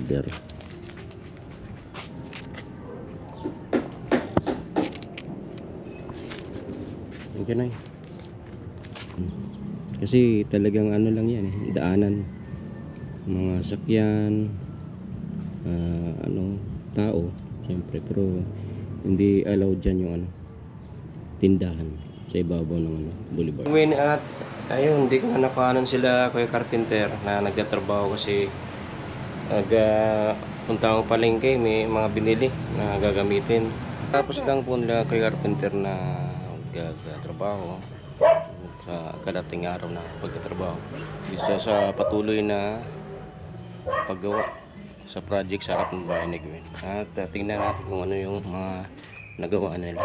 order. Okay na. Kasi talagang ano lang yan daanan, mga sakyan, tao siyempre, pero hindi allowed dyan yung tindahan sa ibabaw ng boulevard. At ayun, hindi ko na nakaanan sila Kuya Carpenter na nagtatrabaho kasi punta akong palengke, may mga binili na gagamitin. Tapos lang po nila Kuya Carpenter na magtatrabaho sa kadating araw na pagtatrabaho. Isa sa patuloy na paggawa sa project sa harap ng bahay ni Gwen. At tingnan natin kung ano yung mga nagawa nila.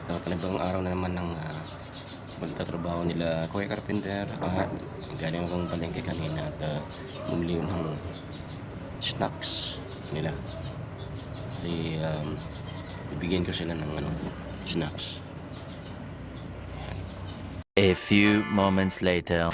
At panibang araw na naman ng magtatrabaho nila Kuya Carpenter. Galing akong palengke kanina at bumili ng snacks nila kasi bibigyan ko sila ng snacks. A few moments later.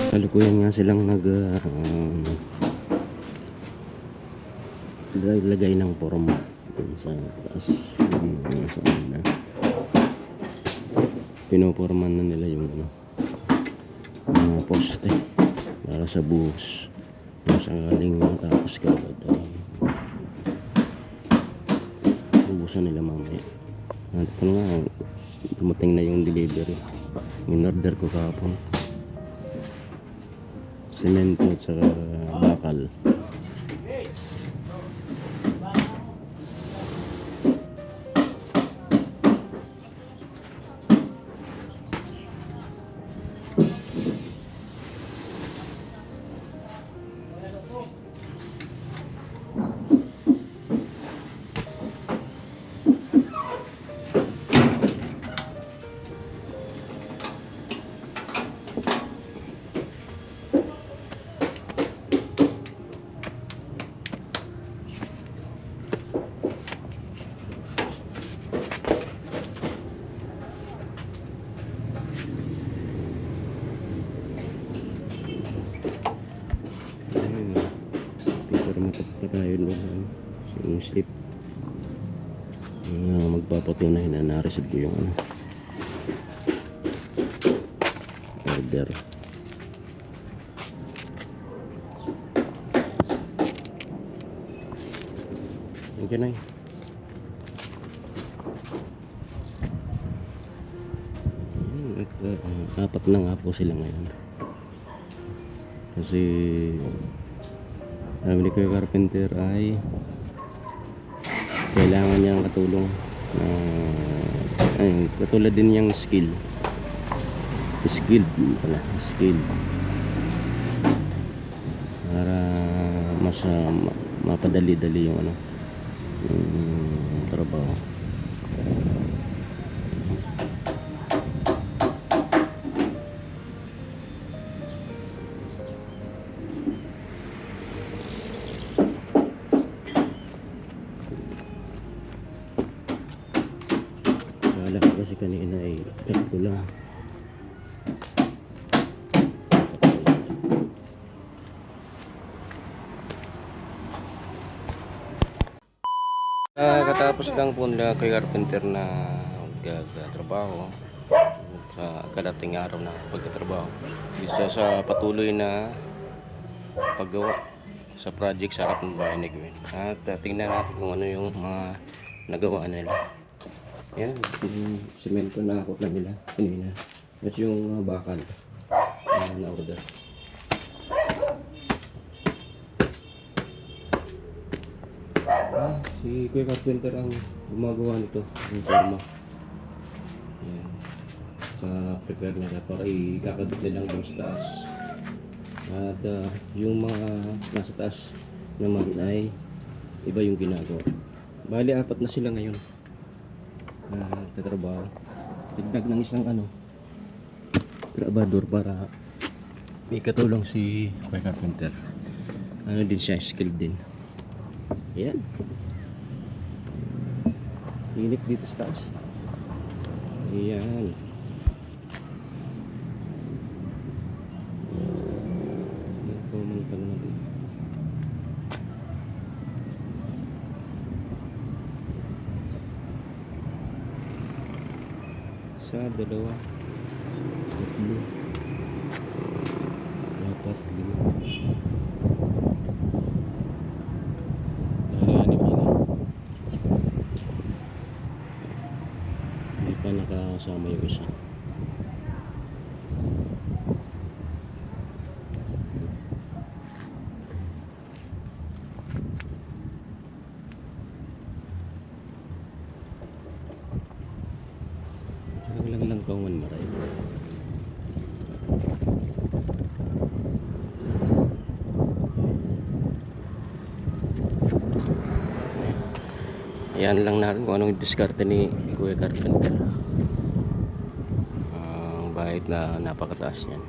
Kalukuyan nga silang lagay ng forma dun sa taas. Pinoporman na nila yung mga poste para sa buhos kung sakaling matapos ka ubusan nila mamaya. At ito nga, dumating na yung delivery. In-order ko kahapon semento at saka bakal. Tayo yung slip magpapatunay na na-receive ko yung order. Okay na apat na nga po sila ngayon. Kasi sabi ni Kuya Carpenter ay kailangan niyang katulong na katulad din niyang skill para mas mapadali-dali yung yung trabaho. Kala ko kasi kanina ay cut ko lang. Katapos lang po nila kay Carpenter na magtatrabaho sa kadating araw na pagtatrabaho. Isa sa patuloy na paggawa sa project sa harap ng bahay ni Gwen. At tingnan natin kung ano yung mga nagawa nila. Yan, yung semento na akot lang nila kanina. At yung bakal na order. Si Kuya Carpenter ang gumagawa nito, yung forma. Yan. Prepare nila para ikakadot nilang doon sa taas. At yung mga nasa taas naman ay iba yung ginagawa. Bali, 4 na sila ngayon tatrabaho. Dagdag ng isang trabador para may katulong si Kuya Carpenter. Din siya, skill din. Ayan. Init dito sa taas. Ayan. Nagpumang pa naman dito. Sa 2, 3, 4, 5, 5. Hindi pa nakasama yung isa. Lang kaungan maray. Ayan lang natin kung anong diskarte ni Kuya Carpenter. Bahit na napakataas yan.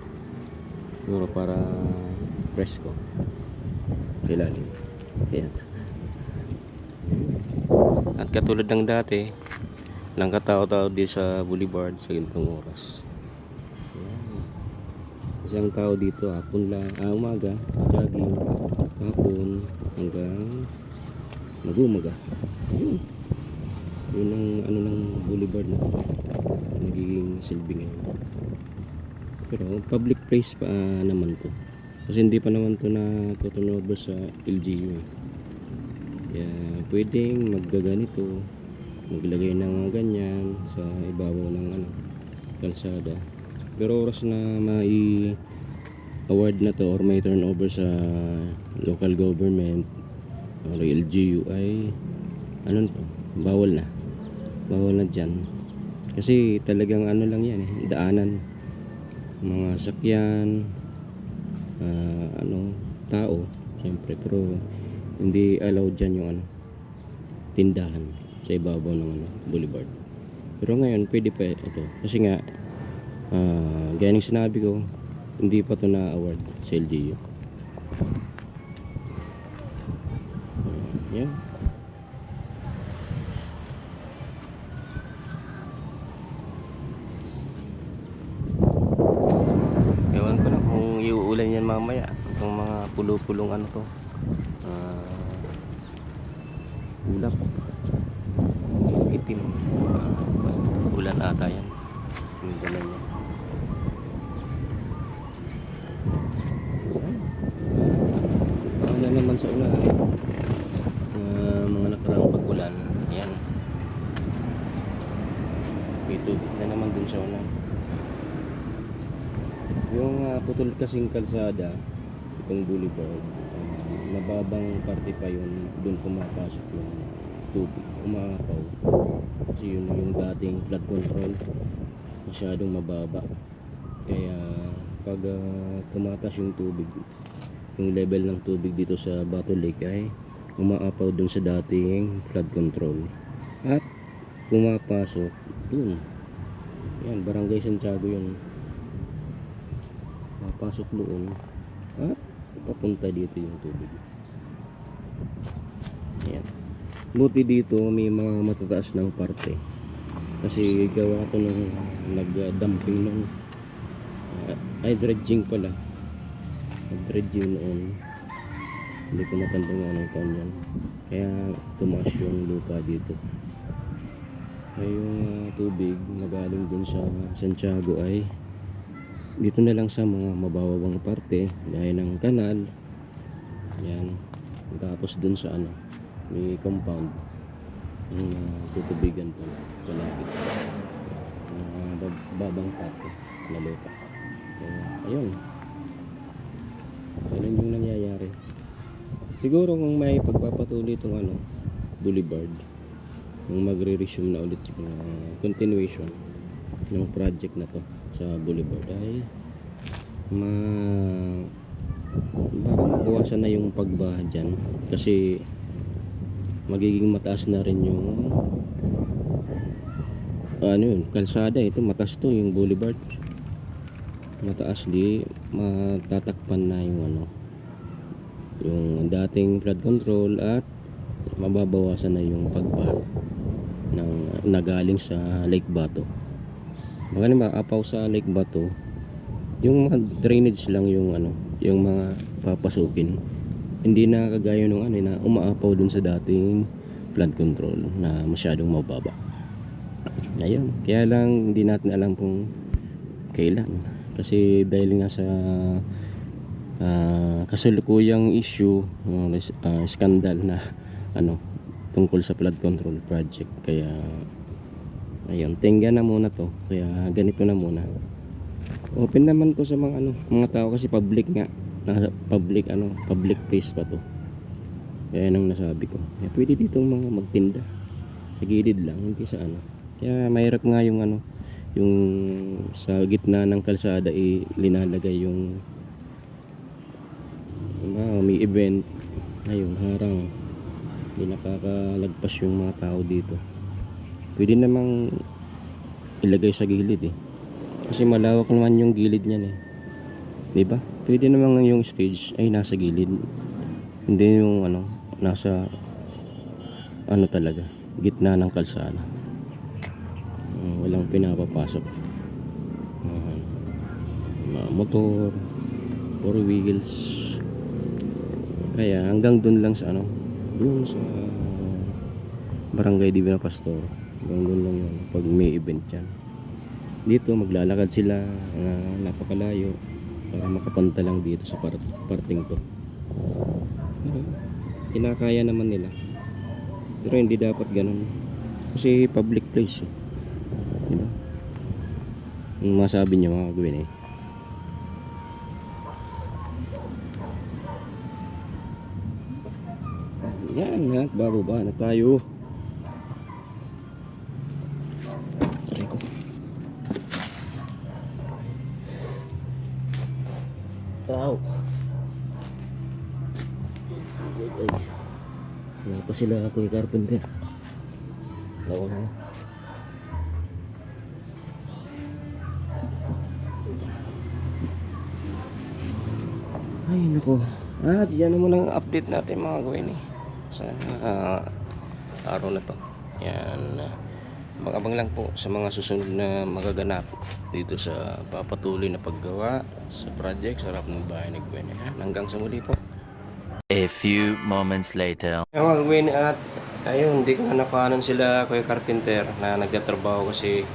Siguro para presko sa ilalim. Ayan. At katulad ng dati, lang katao-tao di sa boulevard sa ganitong oras. Ayan. Kasi ang tao dito hapon lang, umaga, jogging, hapon hanggang mag-umaga. Yun ang ng boulevard na nagiging silbi ngayon. Pero public place pa naman to. Kasi hindi pa naman to na tutunobo sa LGU. Kaya pwedeng maggaganito, maglagay ng mga ganyan sa ibabaw ng kalsada. Pero oras na mai award na to or may turnover sa local government or LGU ay to, bawal na dyan. Kasi talagang lang yan daanan, mga sakyan, tao syempre, pero hindi allowed dyan yung tindahan sa ibabaw ng boulevard. Pero ngayon pwede pa ito kasi nga gaya ng sinabi ko, hindi pa to na award sa LGU. Yan. Ewan ko na kung iuulan yan mamaya. Itong mga pulo-pulong to ulap itim, ulan ata yan yung dala niya. Na naman sa ulan mga nakaraang pag-ulan. Yan, may tubig na naman dun sa ulan. Yung putol kasing kalsada itong boulevard, mababang parte pa yun, doon pumapasok yung tubig, umaapaw. Kasi yun yung dating flood control, masyadong mababa. Kaya pag tumatas yung tubig, yung level ng tubig dito sa Bato Lake ay umaapaw dun sa dating flood control at pumapasok dun. Yan, Barangay Santiago yun. Mapasok doon at papunta dito yung tubig. Yan. Buti dito may mga matataas ng parte. Kasi gawa ko nung nag-dumping nung ay dredging pala. Nag-dredging noon. Hindi ko matanda nga anong taon yan. Kaya tumaas yung lupa dito. Ay yung tubig na galing dun sa Santiago ay dito na lang sa mga mababang parte gaya ng kanal. Yan. Tapos dun sa ano, may compound yung tutubigan po sa langit. Babang parte na lupa. Kaya ayun. Ganun yung nangyayari. Siguro kung may pagpapatuloy itong ano, boulevard, kung magre-resume na ulit yung continuation ng project na to sa boulevard ay baka mabawasan na yung pagbaha dyan kasi magiging mataas na rin yung ano yun, kalsada. Ito mataas to, yung boulevard mataas, di matatakpan na yung ano, yung dating flood control at mababawasan na yung pagbaha ng nagaling sa Lake Bato. Mga maapaw sa Lake Bato, yung mga drainage lang yung ano, yung mga papasukin. Hindi na kagaya nung ano na umaapaw dun sa dating flood control na masyadong mababa. Ayun, kaya lang hindi natin alam kung kailan. Kasi dahil nga sa kasalukuyang issue, scandal na ano tungkol sa flood control project. Kaya ayun, tingga na muna to. Kaya ganito na muna. Open naman to sa mga ano, mga tao kasi public nga. Nasa public ano, public place pa to. Kaya nang nasabi ko. Kaya pwede ditong mga magtinda. Sa gilid lang, hindi sa ano. Kaya mahirap nga yung ano, yung sa gitna ng kalsada linalagay yung may event. Ayun, harang. Hindi nakakalagpas yung mga tao dito. Pwede namang ilagay sa gilid eh. Kasi malawak naman yung gilid niyan eh. 'Di ba? Pwede namang yung stage ay nasa gilid. Hindi yung ano, nasa ano talaga, gitna ng kalsada. Walang pinapapasok. Motor, four wheels. Kaya hanggang dun lang sa ano, dun sa Barangay Divina Pastor. Hanggang dun lang yun pag may event yan. Dito maglalakad sila napakalayo para makapunta lang dito sa parting to. Kinakaya naman nila. Pero hindi dapat ganun. Kasi public place eh. Diba? Yung masabi nyo mga gawin eh. Yan ha, bababa na tayo. Try ko. Wow. Wala pa sila Kuya Carpenter. Lawa na. Ay nako. Yan naman ang update natin mga gawin eh. Sa araw na to. Yan. Abang-abang lang po sa mga susunod na magaganap dito sa papatuloy na paggawa sa project sa harap ng bahay ni Gwen. Hanggang sa muli po. A few moments later. Mga Gwen, at ayun, hindi ko na napaanan sila Kuya Carpenter na nagtatrabaho kasi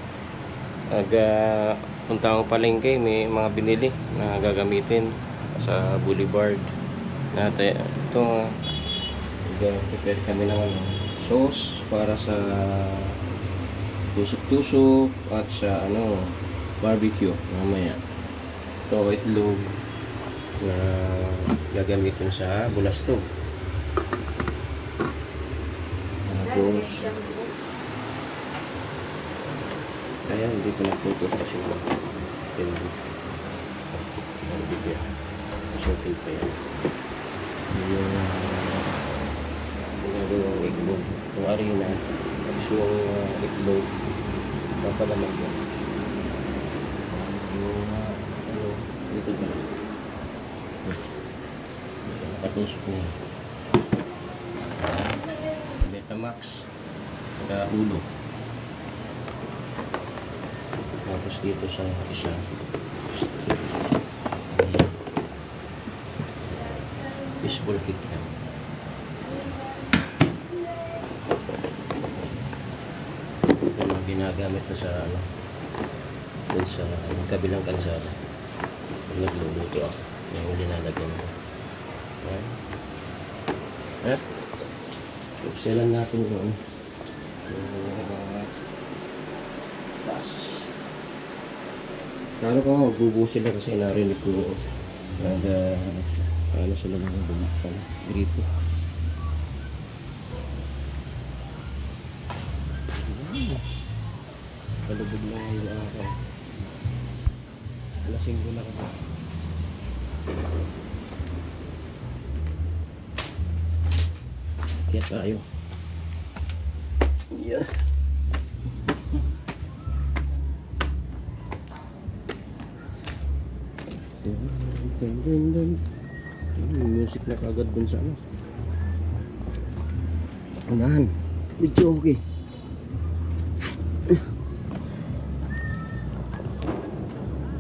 punta ko palengke, may mga binili na gagamitin sa boulevard. Ito prepare kami ng sauce para sa tusok-tusok at sa barbecue mamaya. Ito itlog na gagamitin sa bulastog. Tapos kaya hindi ko natutos kasi hindi bigyan sutil pa yan yung ginagawang iglog yung arena tapos yung iglog papalaman yan yung ano dito ba nakatusok niya Betamax saka ulo. Tapos dito sa isa baseball kick yan. Ito yung ginagamit na sa ano dun sa kabilang kalsada pag nagluluto ako yung linalagyan mo at upselan natin doon tas kano ko magbubuo sila kasi narinig ko ano sila mga bumakpan gripo palubog na yung araw alasing ko na ka kaya tayo yeah. Music na kagad dun sa ano unahan video okay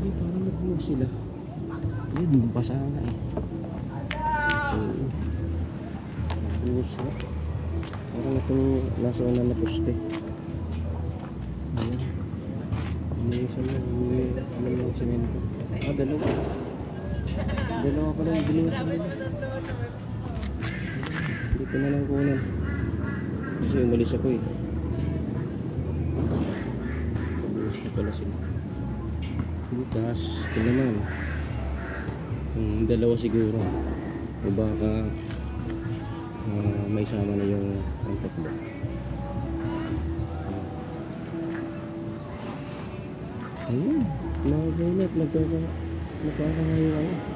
ay parang nagbuo sila yun basa nga eh nagbuo sila parang itong nasa una na poste ayan ano yung isa na ano yung semento dalawa pala yung binuwas nila hindi ko na lang kunan kasi umalis ako eh binuwas na pala sila bukas ito naman dalawa siguro o baka may sama na yung ang tatlo ayun mga gaylat nagkakahayo ako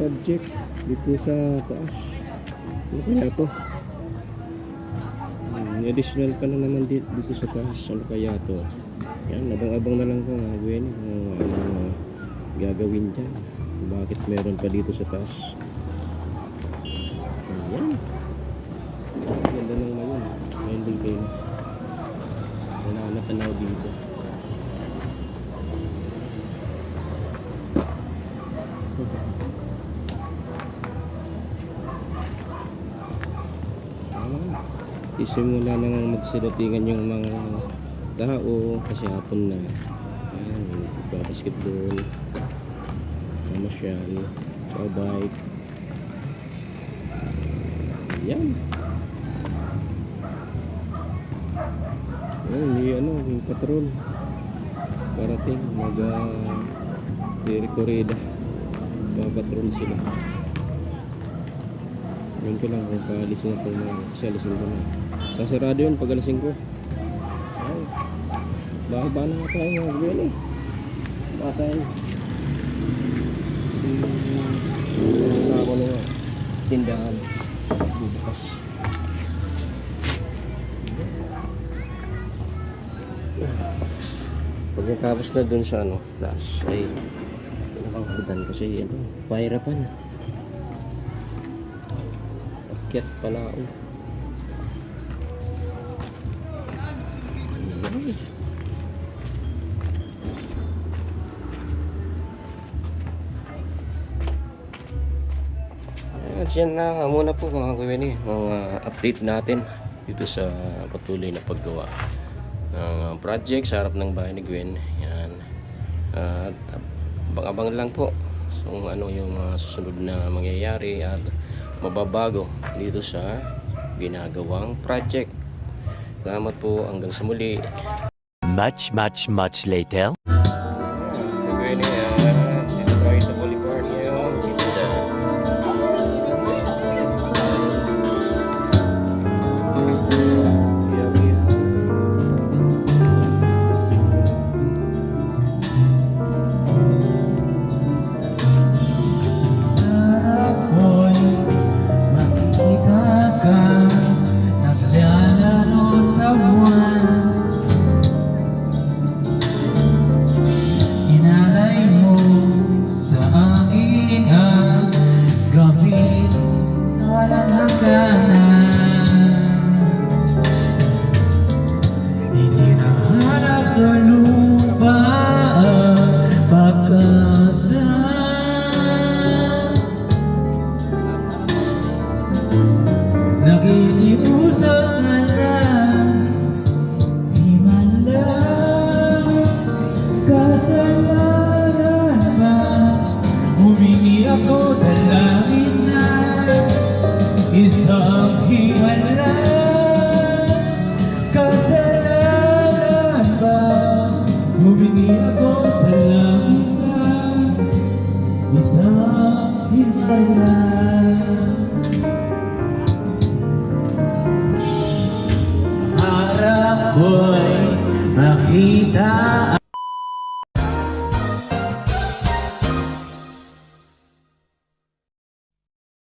project dito sa taas ano kaya to additional pa na naman dito sa taas ano kaya to yan abang-abang na lang ko mga Gwen kung ano gagawin dyan bakit meron pa dito sa taas ayan ganda ng ngayon ngayon din kayo wala na tanaw dito isimula na nga magsidatingan yung mga tao kasi hapon na ayan, basketball mamasyal bike yan ayan yung patrol parating mag-rekorida papatrol sila yun ko lang kung paalisin na ito kasi alisin ko na sasarado yun pag alisin ko ay baka na tayo mga gawin eh baka tayo na ako na tindahan bubukas pag natapos na dun sa ano taas ay pinakangkudan kasi ito pahirapan akyat pala ako at yan na muna po mga kawin mga update natin dito sa patuloy na paggawa ng project sa harap ng bahay ni Gwen yan at abang-abang lang po kung ano yung susunod na mangyayari at mababago dito sa ginagawang project. Salamat po hanggang sa muli. Much later. Dito tayo sa Bolivar ngayon. Dito ko dalangin na isang hiwalay